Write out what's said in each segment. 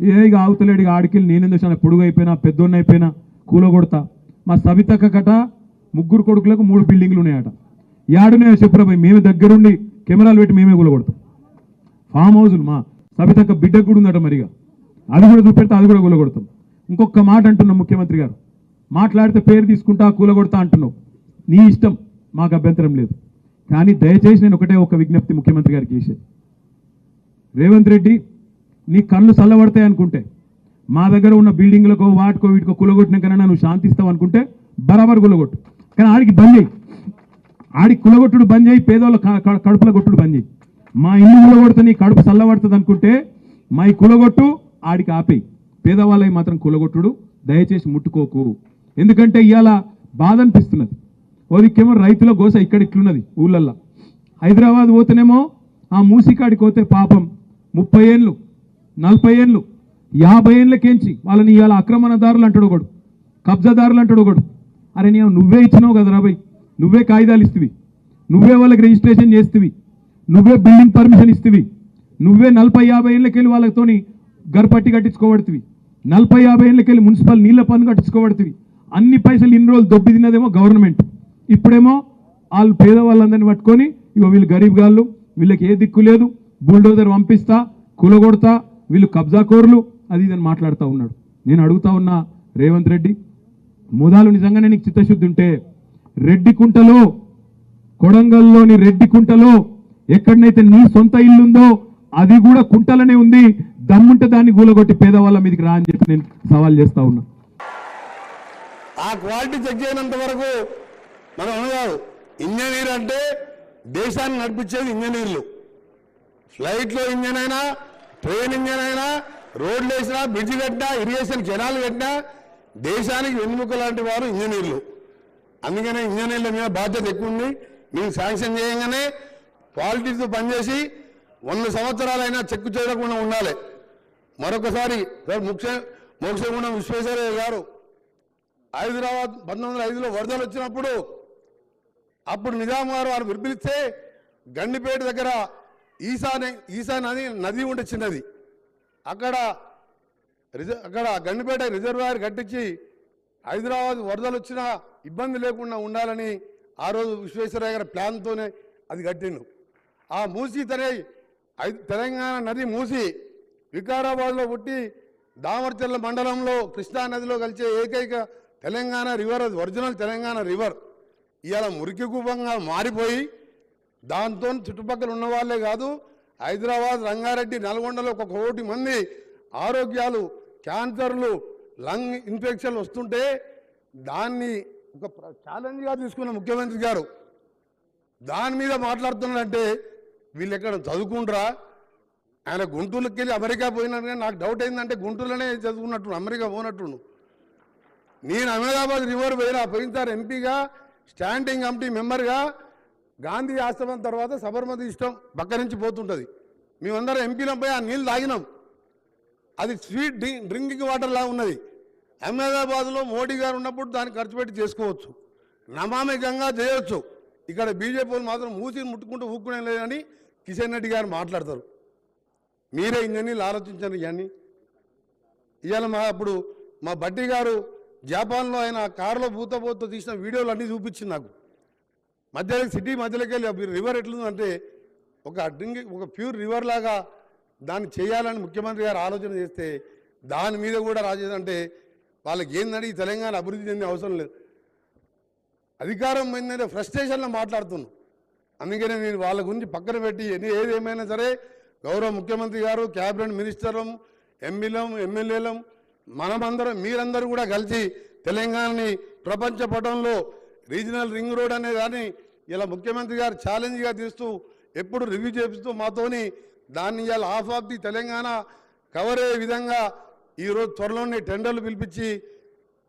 ఇక ఆవుతలేడు, ఇక ఆడికెళ్ళి నేనెందుకు చాలా పొడుగు అయిపోయినా పెద్దోన్న అయిపోయినా కూలగొడతా. మా సవితక్క కట 3 కొడుకులకు 3 బిల్డింగ్లు ఉన్నాయట. యాడునే చెప్పురా, మేమే దగ్గరుండి కెమెరాలు పెట్టి మేమే కూలగొడతాం. ఫామ్ హౌజులు మా సవితక్క బిడ్డకు కూడా ఉందట, మరిగా అది కూడా చూపెడితే అది కూడా కూలగొడతాం. ఇంకొక మాట అంటున్నాం, ముఖ్యమంత్రి గారు మాట్లాడితే పేరు తీసుకుంటా కూలగొడతా అంటున్నావు, నీ ఇష్టం, మాకు అభ్యంతరం లేదు. కానీ దయచేసి నేను ఒక విజ్ఞప్తి ముఖ్యమంత్రి గారికి చేసేది, రేవంత్ రెడ్డి నీ కళ్ళు చల్లబడతాయి అనుకుంటే మా దగ్గర ఉన్న బిల్డింగ్లకో వాటికో వీటికో కులగొట్టినాకన్నా నువ్వు శాంతిస్తావు అనుకుంటే బరాబర్ కులగొట్టు. కానీ ఆడికి బంద్ చేయి, ఆడికి కులగొట్టుడు బంద్ చేయి, పేదోళ్ళ కడుపుల కొట్టుడు బంద్ చేయి. మా ఇల్లు కులగొడితే నీ కడుపు చల్లబడుతుంది అనుకుంటే మా ఈ కులగొట్టు, ఆడికి ఆపేయి. పేదవాళ్ళకి మాత్రం కులగొట్టుడు దయచేసి ముట్టుకోకు. ఎందుకంటే ఇవాళ బాధ అనిపిస్తున్నది. ఓదికేమో రైతుల గోస ఇక్కడ ఇట్లున్నది ఊళ్ళల్లో. హైదరాబాద్ పోతేనేమో ఆ మూసికాడికి పోతే పాపం 30 ఏళ్ళు 40 ఏళ్ళు 50 ఏళ్ళకేంచి వాళ్ళని ఇవాళ ఆక్రమణదారులు అంటాడు ఒకడు, కబ్జాదారులు అంటాడు ఒకడు. అరే నువ్వే ఇచ్చినావు కదా రాబోయ్, నువ్వే కాగితాలు ఇస్తువి, నువ్వే వాళ్ళకి రిజిస్ట్రేషన్ చేస్తువి, నువ్వే బిల్డింగ్ పర్మిషన్ ఇస్తువి, నువ్వే 40-50 ఏళ్ళకెళ్ళి వాళ్ళతోని గర్పట్టి కట్టించుకోబడుతుంది, 40-50 ఏళ్ళకెళ్ళి మున్సిపల్ నీళ్ల పన్ను కట్టించుకోబడుతుంది. అన్ని పైసలు ఇన్ని రోజులు దొబ్బి తిన్నదేమో గవర్నమెంట్. ఇప్పుడేమో వాళ్ళు పేదవాళ్ళందరినీ పట్టుకొని ఇగో వీళ్ళు గరీబ్ గాళ్ళు, వీళ్ళకి ఏ దిక్కు లేదు, బుల్డోజర్ పంపిస్తా, కూలగొడతా, వీళ్ళు కబ్జాకోర్లు, అది ఇదని మాట్లాడుతూ ఉన్నాడు. నేను అడుగుతా ఉన్నా రేవంత్ రెడ్డి, ముదాలు నిజంగానే నీకు చిత్తశుద్ధి ఉంటే రెడ్డికుంటలో, కొడంగల్లోని రెడ్డికుంటలో ఎక్కడనైతే నీ సొంత ఇల్లుందో అది కూడా కుంటలనే ఉంది, దమ్ముంటే దాన్ని గూలగొట్టి పేదవాళ్ళ మీదకి రా అని చెప్పి నేను సవాల్ చేస్తా ఉన్నా. ఆ క్వాలిటీ చెక్ చేయనంత వరకు మనం అనగాదు. ఇంజనీర్ అంటే దేశాన్ని నడిపించేది ఇంజనీర్లు. ఫ్లైట్లో ఇంజన్ అయినా, ట్రైన్ ఇంజన్ అయినా, రోడ్లు వేసినా, బ్రిడ్జ్ కట్టినా, ఇరిగేషన్ కెనాల్ కట్టినా దేశానికి వెన్నుముక లాంటి వారు ఇంజనీర్లు. అందుకనే ఇంజనీర్ల మీద బాధ్యత ఎక్కువ ఉంది. మీరు శాంక్షన్ చేయగానే క్వాలిటీతో పనిచేసి 100 సంవత్సరాలైనా చెక్కు చేయకుండా ఉండాలి. మరొకసారి మోక్షగుండం విశ్వేశ్వరయ్య గారు హైదరాబాద్ 1905లో వరదలు వచ్చినప్పుడు అప్పుడు నిజాం గారు వారు పిలిపిస్తే గండిపేట దగ్గర ఈసా నది ఉండే చిన్నది, అక్కడ గండిపేట రిజర్వాయర్ కట్టించి హైదరాబాద్ వరదలు వచ్చినా ఇబ్బంది లేకుండా ఉండాలని ఆ రోజు విశ్వేశ్వరయ్య గారి ప్లాన్తోనే అది కట్టిండు. ఆ మూసి తెలంగాణ నది మూసి వికారాబాద్లో పుట్టి దామర్చర్ల మండలంలో కృష్ణా నదిలో కలిసే ఏకైక తెలంగాణ రివర్, అది ఒరిజినల్ తెలంగాణ రివర్. ఇవాళ మురికి కూపంగా మారిపోయి దాంతో చుట్టుపక్కల ఉన్న వాళ్ళే కాదు, హైదరాబాద్, రంగారెడ్డి, నల్గొండలో 1 కోటి మంది ఆరోగ్యాలు, క్యాన్సర్లు, లంగ్ ఇన్ఫెక్షన్లు వస్తుంటే దాన్ని ఒక ఛాలెంజ్గా తీసుకున్న ముఖ్యమంత్రి గారు దాని మీద మాట్లాడుతున్నాడంటే వీళ్ళు ఎక్కడ చదువుకుంటారా? ఆయన గుంటూరుకి వెళ్ళి అమెరికా పోయినట్టుగా నాకు డౌట్ అయిందంటే గుంటూరులోనే చదువుకున్నట్టు, అమెరికా పోనట్టు. నేను అహ్మదాబాద్ రివర్ పోయినసారి ఎంపీగా, స్టాండింగ్ కమిటీ మెంబర్గా, గాంధీ ఆశ్రమం తర్వాత సబర్మతి ఇష్టం పక్క నుంచి పోతుంటుంది. మేమందరం ఎంపీలం పోయి ఆ నీళ్ళు తాగినాం. అది స్వీట్ డ్రింకింగ్ వాటర్ లా ఉన్నది. అహ్మదాబాద్లో మోడీ గారు ఉన్నప్పుడు దాన్ని ఖర్చు పెట్టి చేసుకోవచ్చు, నమామి గంగా చేయొచ్చు. ఇక్కడ బీజేపీ వాళ్ళు మాత్రం మూసి ముట్టుకుంటూ ఊక్కునే లేదని కిషన్ రెడ్డి గారు మాట్లాడతారు. మీరే ఇంజనీర్లు ఆలోచించండి. ఇవన్నీ ఇవాళ అప్పుడు మా బడ్డీ గారు జపాన్లో ఆయన కారులో పూతపోతూ తీసిన వీడియోలు అన్నీ చూపించింది నాకు. సిటీ మధ్యలోకి వెళ్ళి రివర్ ఎట్లుందంటే ఒక ప్యూర్ రివర్ లాగా దాన్ని చేయాలని ముఖ్యమంత్రి గారు ఆలోచన చేస్తే దాని మీద కూడా రాజేదంటే వాళ్ళకి ఏంటంటే ఈ తెలంగాణ అభివృద్ధి చెందే అవసరం లేదు. అధికారం ఏంటంటే ఫ్రస్ట్రేషన్లో మాట్లాడుతున్నాం. అందుకనే నేను వాళ్ళ గురించి పక్కన పెట్టి ఏదేమైనా సరే గౌరవ ముఖ్యమంత్రి గారు, క్యాబినెట్ మినిస్టర్లం, ఎమ్మెల్యేలం, మనమందరం మీరందరూ కూడా కలిసి తెలంగాణని ప్రపంచ పటంలో రీజనల్ రింగ్ రోడ్ అనే దాన్ని ఇలా ముఖ్యమంత్రి గారు ఛాలెంజ్గా తీస్తూ ఎప్పుడు రివ్యూ చేపిస్తూ మాతోని దాన్ని ఇలా half of the Telangana cover అయ్యే విధంగా ఈరోజు త్వరలోనే టెండర్లు పిలిపించి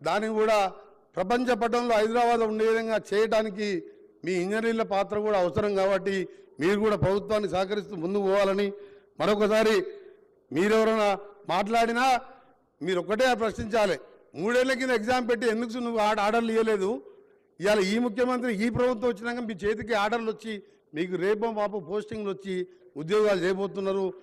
దాన్ని కూడా ప్రపంచ పటంలో హైదరాబాద్ ఉండే విధంగా చేయడానికి మీ ఇంజనీర్ల పాత్ర కూడా అవసరం. కాబట్టి మీరు కూడా ప్రభుత్వాన్ని సహకరిస్తూ ముందుకు పోవాలని మరొకసారి మీరెవరైనా మాట్లాడినా మీరు ఒక్కటే ప్రశ్నించాలి. 3 ఏళ్ల కింద ఎగ్జామ్ పెట్టి ఎందుకు నువ్వు ఆర్డర్లు ఇవ్వలేదు? ఇవాళ ఈ ముఖ్యమంత్రి ఈ ప్రభుత్వం వచ్చినాక మీ చేతికి ఆర్డర్లు వచ్చి మీకు రేపో మాపో పోస్టింగ్లు వచ్చి ఉద్యోగాలు చేయబోతున్నారు.